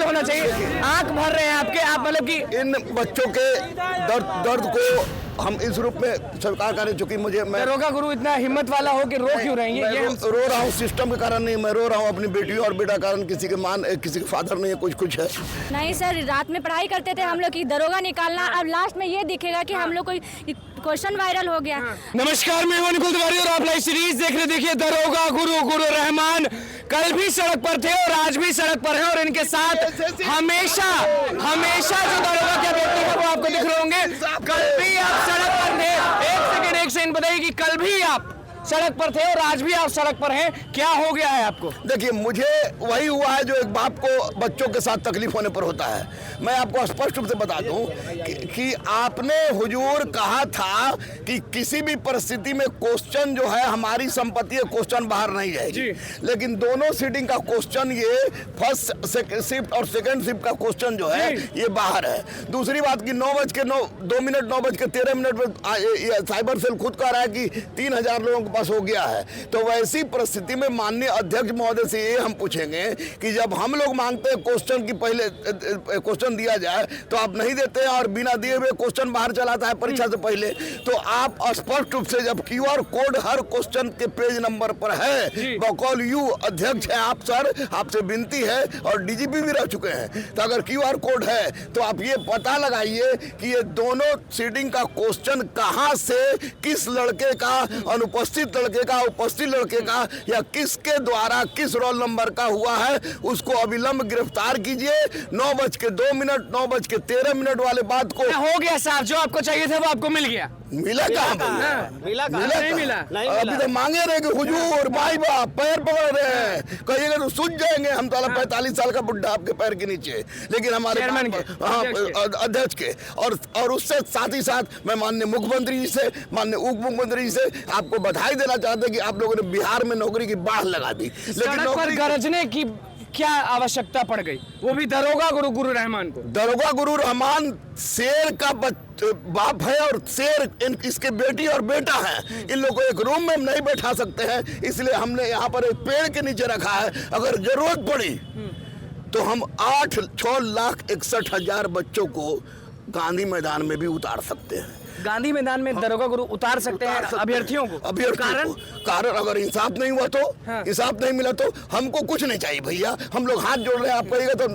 होना चाहिए। आंख भर रहे हैं आपके, आप मतलब कि इन बच्चों के दर्द को हम इस रूप में सरकार करे, चूंकि मैं दरोगा गुरु इतना हिम्मत वाला हो कि रो क्यों रहे हैं? ये रो रहा हूँ सिस्टम के कारण नहीं, मैं रो रहा हूँ अपनी बेटियों और बेटा कारण। किसी के फादर नहीं है, कुछ है नहीं सर, रात में पढ़ाई करते थे हम लोग की दरोगा निकालना, अब लास्ट में ये दिखेगा कि हम लोग कोई क्वेश्चन वायरल हो गया। नमस्कार, मैं हूं निकुल तिवारी और आप लाइव सीरीज देख रहे। देखिए, दरोगा गुरु रहमान कल भी सड़क पर थे और आज भी सड़क पर हैं और इनके साथ हमेशा जो दरोगा के व्यक्ति है वो आपको दिख रहे होंगे। कल भी आप सड़क पर थे, एक सेकंड बताइए कि कल भी आप सड़क पर थे और आज भी आप सड़क पर हैं, क्या हो गया है आपको? देखिए, मुझे वही हुआ है जो एक बाप को बच्चों के साथ तकलीफ होने पर होता है। मैं आपको स्पष्ट रूप से बता दूं कि आपने हुजूर कहा था कि किसी भी परिस्थिति में क्वेश्चन जो है हमारी संपत्ति है, क्वेश्चन बाहर नहीं जाएगी। लेकिन दोनों सीटिंग का क्वेश्चन, ये फर्स्ट शिफ्ट और सेकंड शिफ्ट का क्वेश्चन जो है ये बाहर है। दूसरी बात की 9:13 में साइबर सेल खुद कह रहा है कि 3000 लोगों के पास हो गया है। तो वैसी परिस्थिति में माननीय अध्यक्ष महोदय से ये हम पूछेंगे कि जब हम लोग मांगते हैं क्वेश्चन की पहले क्वेश्चन दिया जाए तो आप नहीं देते हैं और बिना दिए हुए क्वेश्चन बाहर चलाता है परीक्षा से पहले। तो आप स्पष्ट रूप से, जब QR कोड हर क्वेश्चन के पेज नंबर पर है, बकौल यू अध्यक्ष है आप सर, आपसे विनती है और DGP भी रह चुके हैं, तो अगर QR कोड है तो आप ये पता लगाइए कि ये दोनों सीटिंग का क्वेश्चन कहां से, किस लड़के का, अनुपस्थित लड़के का, उपस्थित लड़के का, या किसके द्वारा किस रोल नंबर का हुआ है, उसको अविलंब गिरफ्तार कीजिए। 9:02, 9:13 वाले बात को हो गया साहब, जो आपको चाहिए था वो आपको मिल गया। मिला कहाँ? नहीं मिला। अभी तो मांगे रहे कि हुजूर भाई बाप पैर पकड़ रहे हैं, कहिएगा तो सूझ जाएंगे हम। 45 साल का बुढ़ा आपके पैर के नीचे, लेकिन हमारे अध्यक्ष के और उससे साथ ही साथ मैं माननीय मुख्यमंत्री जी से, माननीय उप मुख्यमंत्री जी से आपको बधाई देना चाहते कि आप लोगों ने बिहार में नौकरी की बाढ़ लगा दी। लेकिन पर गरजने की क्या आवश्यकता पड़ गई, वो भी दरोगा गुरु रहमान को? दरोगा गुरु रहमान शेर का बाप है और शेर इसके बेटी और बेटा है। इन लोगों को एक रूम में नहीं बैठा सकते हैं, इसलिए हमने यहाँ पर एक पेड़ के नीचे रखा है। अगर जरूरत पड़ी तो हम 6,61,000 बच्चों को गांधी मैदान में भी उतार सकते हैं। गांधी मैदान में दरोगा गुरु उतार सकते हैं अभ्यर्थियों को? कारण अगर इंसाफ नहीं हुआ तो, इंसाफ नहीं मिला तो हमको कुछ नहीं चाहिए भैया। हम लोग हाथ जोड़ रहे हैं, आप कहिएगा तो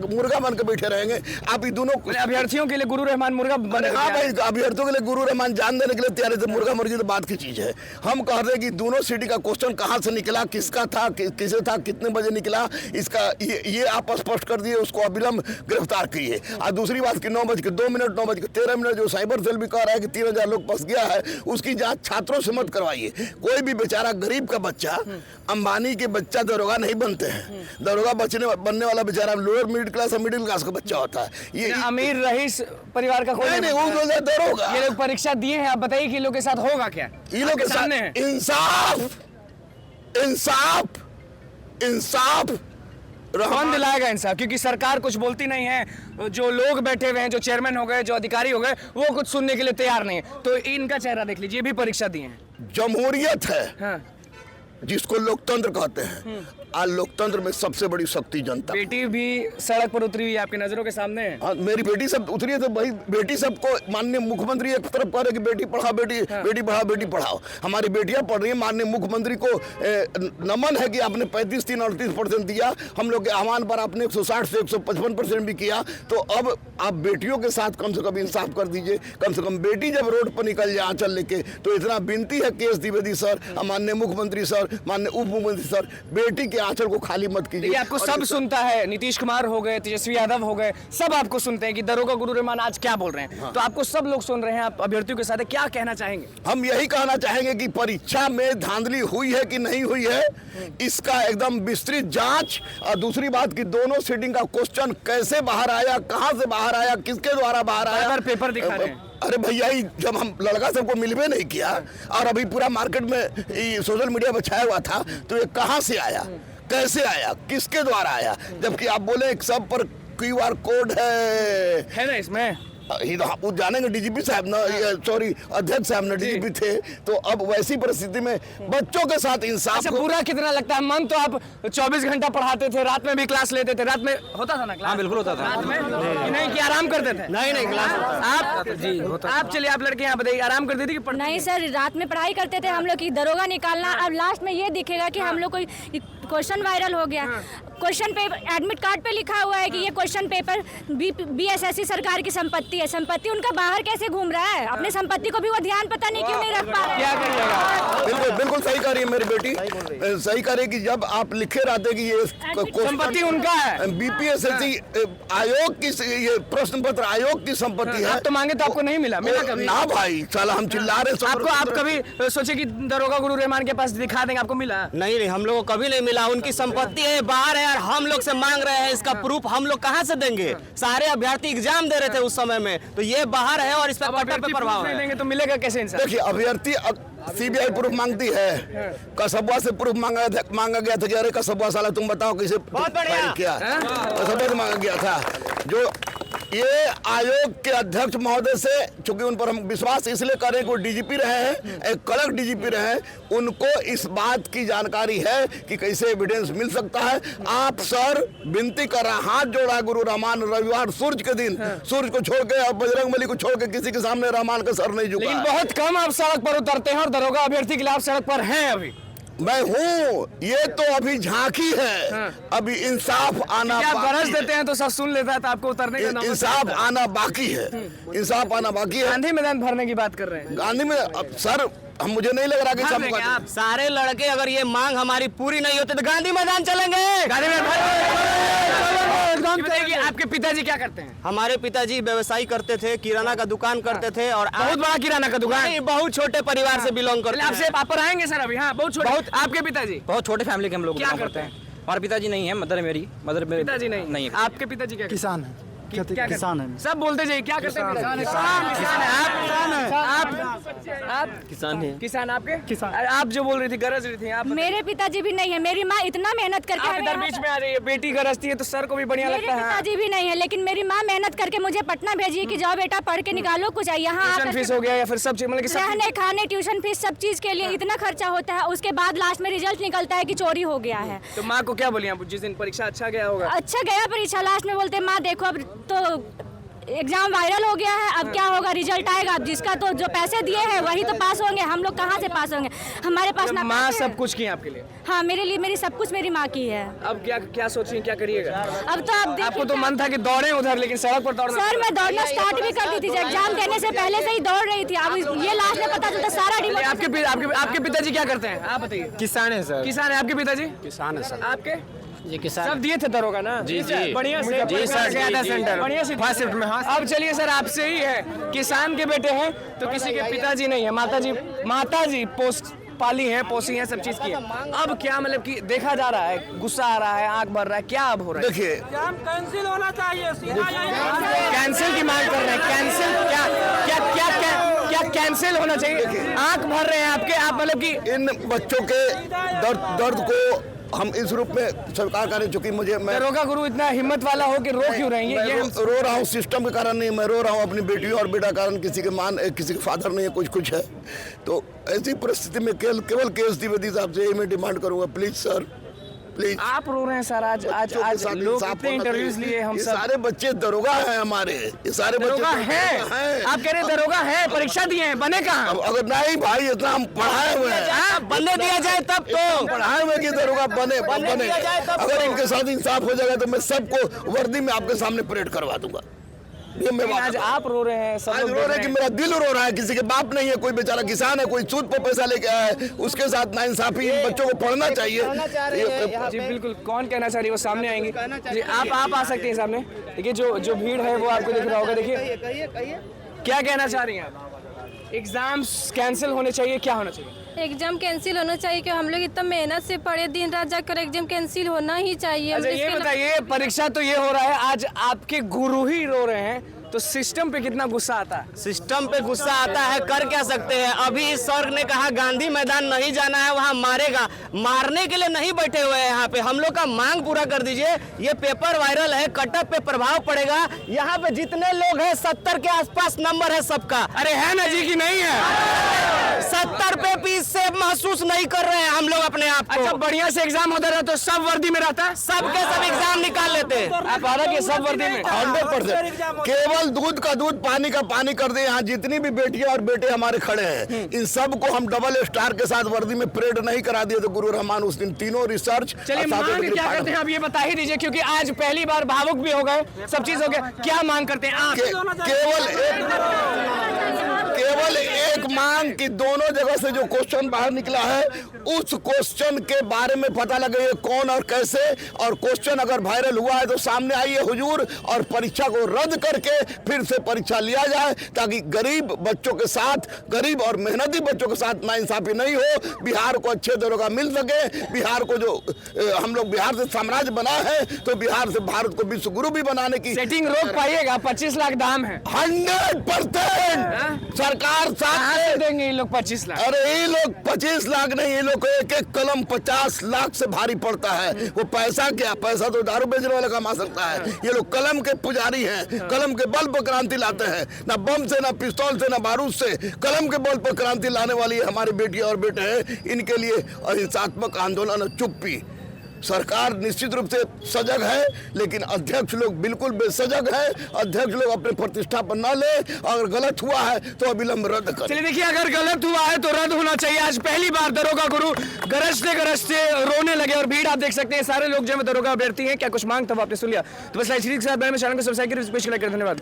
मुर्गा बन के बैठे रहेंगे। आप ये दोनों अभ्यर्थियों के लिए गुरु रहमान मुर्गा बन? हाँ भाई, अभ्यर्थियों के लिए गुरु रहमान जान देने के लिए तैयार है। मुर्गा मुर्गी तो बात की चीज है। हम कह रहे हैं कि दोनों सिटी का क्वेश्चन कहाँ से निकला, किसका था, किसे था, कितने बजे निकला, इसका ये आप स्पष्ट कर दिए, उसको अविलंब गिरफ्तार कीजिए। और दूसरी बात की 9:02, 9:13 जो साइबर सेल भी कह रहा है कि 3000 लोग फंस गया है, उसकी जांच छात्रों से मत करवाइए। कोई भी बेचारा गरीब का बच्चा, अंबानी के बच्चा दरोगा नहीं बनते हैं। दरोगा बनने वाला बेचारा लोअर मिडिल क्लास और मिडिल क्लास का बच्चा होता है। ये अमीर रईस परिवार का कोई नहीं, वो दरोगा। ये लोग परीक्षा दिए हैं, आप बताइए कि लोग के साथ होगा क्या? ये लोग के सामने इंसाफ कौन दिलाएगा इंसाफ? क्योंकि सरकार कुछ बोलती नहीं है। जो लोग बैठे हुए हैं, जो चेयरमैन हो गए, जो अधिकारी हो गए, वो कुछ सुनने के लिए तैयार नहीं है। तो इनका चेहरा देख लीजिए, भी परीक्षा दिए हैं। जमहूरियत है जिसको लोकतंत्र कहते हैं। आज लोकतंत्र में सबसे बड़ी शक्ति जनता। बेटी भी सड़क पर उतरी हुई आपकी नजरों के सामने है। हाँ, मेरी बेटी सब उतरी है, तो भाई बेटी सबको माननीय मुख्यमंत्री एक तरफ कह रहे कि बेटी पढ़ाओ, बेटी पढ़ाओ, बेटी पढ़ाओ। हमारी बेटियां पढ़ रही है। माननीय मुख्यमंत्री को नमन है कि आपने 35-38% दिया। हम लोग के आह्वान पर आपने 160 से 155% भी किया। तो अब आप बेटियों के साथ कम से कम इंसाफ कर दीजिए। कम से कम बेटी जब रोड पर निकल जाए आंचल लेके, तो इतना विनती है केएस द्विवेदी सर, माननीय मुख्यमंत्री सर, माननीय उप मुख्यमंत्री सर, बेटी के आंचल को खाली मत कीजिए। आपको सब सुनता है, नीतीश कुमार हो गए, तेजस्वी यादव हो गए, सब आपको सुनते हैं कि दरोगा गुरु रहमान आज क्या बोल रहे हैं। तो आपको सब लोग सुन रहे हैं, आप अभ्यर्थियों के साथ क्या कहना चाहेंगे? हम यही कहना चाहेंगे कि परीक्षा में धांधली हुई है कि नहीं हुई है, इसका एकदम विस्तृत जांच। और दूसरी बात कि दोनों सीटिंग का क्वेश्चन कैसे बाहर आया, कहां से बाहर आया, किसके द्वारा बाहर आया, पेपर दिखा रहे हैं। अरे भैया, जब हम लड़का सबको मिलवे नहीं किया और अभी पूरा मार्केट में सोशल मीडिया पर छाया हुआ था, तो ये कहां से आया, कैसे आया, किसके द्वारा आया? जबकि आप बोले सब पर QR कोड है ना इसमें। वो जानेंगे डीजीपी साहब ना, सॉरी अध्यक्ष साहब ना डीजीपी थे, तो अब वैसी परिस्थिति में बच्चों के साथ इंसाफ अच्छा, बुरा कितना लगता है? मन तो आप 24 घंटा पढ़ाते थे, रात में भी क्लास लेते थे, रात में होता था ना क्लास? हाँ बिल्कुल होता था। रात में कि नहीं कि आराम करते थे? नहीं क्लास आप जी होता। आप चलिए, आप लड़के यहाँ बताइए, आराम करते थे कि नहीं सर, रात में पढ़ाई करते थे हम लोग की दरोगा निकालना। अब लास्ट में ये दिखेगा कि हम लोग कोई क्वेश्चन वायरल हो गया। क्वेश्चन पेपर एडमिट कार्ड पे लिखा हुआ है कि ये क्वेश्चन पेपर बीएसएससी सरकार की संपत्ति है। संपत्ति उनका बाहर कैसे घूम रहा है? अपने संपत्ति को भी वो ध्यान पता नहीं क्यों नहीं रख पा रहे? क्या करिएगा? बिल्कुल बिल्कुल सही कह रही है मेरी बेटी, सही कह रही है कि जब आप लिखे रहते कि ये संपत्ति उनका है, बीपीएसएससी आयोग की, ये प्रश्न पत्र आयोग की संपत्ति है। आप तो मांगे तो आपको नहीं मिला? मिला कभी? ना भाई, साला हम चिल्ला रहे हैं। आपको, आप कभी सोचे कि दरोगा गुरु रहमान के पास दिखा देंगे, आपको मिला? नहीं हम लोगों को कभी नहीं मिला। उनकी संपत्ति है, बाहर है, और हम लोग से मांग रहे हैं इसका प्रूफ। हम लोग कहाँ से देंगे? सारे अभ्यर्थी एग्जाम दे रहे थे उस समय में, तो ये बाहर है और इस पर कट्टर पे प्रभाव नहीं है। देंगे तो मिलेगा कैसे इंसान? देखिए, अभ्यर्थी सीबीआई प्रूफ मांगती है, कसबा से प्रूफ मांगा गया था कि अरे कसबा साला तुम बताओ किसे फाइल किया, कसबा से मांगा गया था। जो ये आयोग के अध्यक्ष महोदय से, चूंकि उन पर हम विश्वास इसलिए करें कि वो डीजीपी रहे हैं, एक कड़क डीजीपी रहे हैं, उनको इस बात की जानकारी है कि कैसे एविडेंस मिल सकता है। आप सर विनती कर रहा, हाथ जोड़ा गुरु रहमान, रविवार सूरज के दिन, सूरज को छोड़ के और बजरंगबली को छोड़ के किसी के सामने रहमान का सर नहीं झुका। लेकिन बहुत कम आप सड़क पर उतरते हैं और दरोगा अभ्यर्थी के लिए आप सड़क पर हैं अभी। मैं हूँ, ये तो अभी झांकी है, अभी इंसाफ आना आप बाकी बरस है। देते हैं तो सब सुन लेता है, तो आपको उतरने का नौबत इंसाफ आना बाकी है, इंसाफ आना बाकी है। गांधी मैदान भरने की बात कर रहे हैं। गांधी में अब सर हम, मुझे नहीं लग रहा कि भर सब देंगे आप। सारे लड़के अगर ये मांग हमारी पूरी नहीं होती तो गांधी मैदान चलेंगे। गांधी मैदान एकदम। बताइए, आपके पिताजी क्या करते हैं? हमारे पिताजी व्यवसाय करते थे, किराना का दुकान करते थे, और बहुत बड़ा किराना का दुकान? नहीं, बहुत छोटे परिवार से बिलोंग करते आपसे हैं। आप पर आएंगे सर अभी। हाँ, बहुत छोटे। आपके पिताजी बहुत छोटे फैमिली के हम लोग क्या belong करते हैं? हमारे पिताजी नहीं है, मदर है मेरी, मदर मेरे पिताजी नहीं है। आपके पिताजी क्या किसान है, क्या करते किसान हैं? है। सब बोलते जाइए, क्या करते हैं? किसान है। आप किसान है। किसान, आपके किसान। अरे आप जो बोल रही थी, गरज रही थी, आप मेरे पिताजी भी नहीं है। मेरी माँ इतना मेहनत करके आप हमें इधर यहाँ बीच में आ रही है, बेटी गरजती है तो सर को भी बढ़िया मेरे लगता है। पिताजी भी नहीं है, लेकिन मेरी माँ मेहनत करके मुझे पटना भेजी कि जाओ बेटा पढ़ के निकालो कुछ। यहाँ ट्यूशन आकर फीस हो गया या फिर सब चीज, मतलब कि सब रहने खाने ट्यूशन फीस सब चीज के लिए इतना खर्चा होता है। उसके बाद लास्ट में रिजल्ट निकलता है कि चोरी हो गया है। तो माँ को क्या बोली आप जिस दिन परीक्षा अच्छा गया होगा? अच्छा गया परीक्षा, लास्ट में बोलते माँ देखो अब तो एग्जाम वायरल हो गया है, अब क्या होगा, रिजल्ट आएगा, अब जिसका तो जो पैसे दिए हैं वही तो पास होंगे, हम लोग कहाँ से पास होंगे? हमारे पास ना माँ पैसे सब हैं। कुछ की आपके लिए। हाँ, मेरे लिए मेरी सब कुछ मेरी माँ की है। अब क्या क्या सोच रही हैं, क्या करिएगा? अब तो आप आपको तो मन था कि दौड़े उधर, लेकिन सड़क पर दौड़ना। सर मैं दौड़ना स्टार्ट भी कर दी थी, एग्जाम देने से पहले से ही दौड़ रही थी। अब ये लास्ट में पता चलता सारा चलिए, डिमोटिवेशन। आपके पिताजी क्या करते हैं, आप बताइए। किसान है सर। किसान है आपके पिताजी? किसान है सर। आपके ये किसान सब दिए थे दरोगा ना? जी, जी। बढ़िया से जी सर, गया था जी, सेंटर, बढ़िया से फर्स्ट शिफ्ट में। हाँ अब चलिए सर, आपसे ही है, किसान के बेटे हैं तो किसी के पिताजी नहीं है, माताजी पोस्ट पाली है, पोसी है, सब चीज की है। अब क्या मतलब कि देखा जा रहा है, गुस्सा आ रहा है, आंख भर रहा है, क्या अब हो रहा है? देखिए, कैंसिल होना चाहिए। कैंसिल की मांग कर रहे हैं, कैंसिल क्या क्या क्या क्या क्या कैंसिल होना चाहिए? आंख भर रहे हैं आपके, आप मतलब कि इन बच्चों के दर्द को हम इस रूप में स्वीकार करें, चूंकि मैं दरोगा गुरु इतना हिम्मत वाला हो कि रो क्यों रहे हैं? ये रो रहा हूँ सिस्टम के कारण नहीं, मैं रो रहा हूँ अपनी बेटियों और बेटा कारण। किसी के किसी के फादर नहीं है, कुछ है। तो ऐसी परिस्थिति में केवल केएस द्विवेदी साहब से मैं डिमांड करूंगा, प्लीज सर, प्लीज। आप रो रहे हैं सर, आज लोग इतने इंटरव्यूज लिए हम ये सब। सारे बच्चे दरोगा हैं हमारे, ये सारे बच्चे दरोगा है? आप कह रहे हैं दरोगा है, परीक्षा दिए हैं, बने कहाँ? अब अगर नहीं भाई, इतना हम पढ़ाए हुए हैं, बनने दिया जाए तब तो। पढ़ाए हुए कि दरोगा बने। दिया जाए तब अगर तो। इनके साथ इंसाफ हो जाएगा तो मैं सबको वर्दी में आपके सामने परेड करवा दूंगा। ये मैं आज आप रो रहे हैं, सब आज लोग रो रहे हैं कि मेरा दिल रो रहा है। किसी के बाप नहीं है, कोई बेचारा किसान है, कोई सूद पर पैसा लेके आया है, उसके साथ नाइंसाफी। इन बच्चों को पढ़ना चाहिए। जी बिल्कुल, कौन कहना चाह रही है वो सामने आएंगे जी। आप आ सकते हैं सामने। देखिए जो भीड़ है वो आपको दिख रहा होगा। देखिए क्या कहना चाह रही हैं आप? एग्जाम्स कैंसिल होने चाहिए, क्या होना चाहिए? एग्जाम कैंसिल होना चाहिए कि हम लोग इतना मेहनत से पढ़े, दिन रात जाकर एग्जाम कैंसिल होना ही चाहिए। अच्छा ये बताइए, परीक्षा तो ये हो रहा है, आज आपके गुरु ही रो रहे हैं, तो सिस्टम पे कितना गुस्सा आता है? सिस्टम पे गुस्सा आता है, कर क्या सकते हैं। अभी इस सर ने कहा गांधी मैदान नहीं जाना है, वहां मारेगा। मारने के लिए नहीं बैठे हुए हैं यहाँ पे। हम लोग का मांग पूरा कर दीजिए। ये पेपर वायरल है, कटअप पे प्रभाव पड़ेगा। यहाँ पे जितने लोग हैं 70 के आसपास नंबर है सबका। अरे है ना जी कि नहीं है? 70 पे पीस से महसूस नहीं कर रहे हैं हम लोग अपने आप को। अच्छा, बढ़िया से एग्जाम होता रहा तो सब वर्दी में रहता है, सबके सब एग्जाम निकाल लेते हैं। आप हालांकि सब वर्दी में 100% केवल दूध का दूध पानी का पानी कर दे। यहाँ जितनी भी बेटियां और बेटे हमारे खड़े हैं, इन सबको हम डबल स्टार के साथ वर्दी में परेड नहीं करा दिए तो गुरु रहमान उस दिन तीनों रिसर्च। चलिए मांग क्या करते हैं आप ये बता ही दीजिए, क्योंकि आज पहली बार भावुक भी हो गए, सब चीज हो गया। क्या मांग करते हैं आप? केवल एक मांग कि दोनों जगह से जो क्वेश्चन बाहर निकला है उस क्वेश्चन के बारे में पता लगे ये कौन और कैसे, और क्वेश्चन अगर वायरल हुआ है तो सामने आइए हुजूर, और परीक्षा को रद्द करके फिर से परीक्षा लिया जाए, ताकि गरीब बच्चों के साथ, गरीब और मेहनती बच्चों के साथ नाइंसाफी नहीं हो। बिहार को अच्छे दरोगा मिल सके। बिहार को जो हम लोग बिहार से साम्राज्य बना है तो बिहार से भारत को विश्व गुरु भी बनाने की सेटिंग रोक पाइएगा। 25 लाख दाम है। 100% सरकार साथ से देंगे ये लोग 25 लाख। अरे ये लोग 25 लाख नहीं, ये लोग को एक एक कलम 50 लाख से भारी पड़ता है। वो पैसा क्या, पैसा तो दारू बेचने वाला कमा सकता है। ये लोग कलम के पुजारी हैं, कलम के बल पर क्रांति लाते हैं। ना बम से, ना पिस्तौल से, ना बारूद से, कलम के बल पर क्रांति लाने वाली हमारी बेटियां और बेटे हैं। इनके लिए अहिंसात्मक आंदोलन चुप्पी। सरकार निश्चित रूप से सजग है, लेकिन अध्यक्ष लोग बिल्कुल बेसजग है। अध्यक्ष लोग अपने प्रतिष्ठा पर न ले, अगर गलत हुआ है तो अविलंब रद्द करें। चलिए देखिए, अगर गलत हुआ है तो रद्द होना चाहिए। आज पहली बार दरोगा गुरु गरजते गरजते रोने लगे, और भीड़ आप देख सकते हैं, सारे लोग जो है दरोगा अभ्यर्थी हैं। क्या कुछ मांग था वो आपने सुन लिया। तो बस लाइव सीरीज के साथ मैं चैनल को सब्सक्राइब करें, धन्यवाद।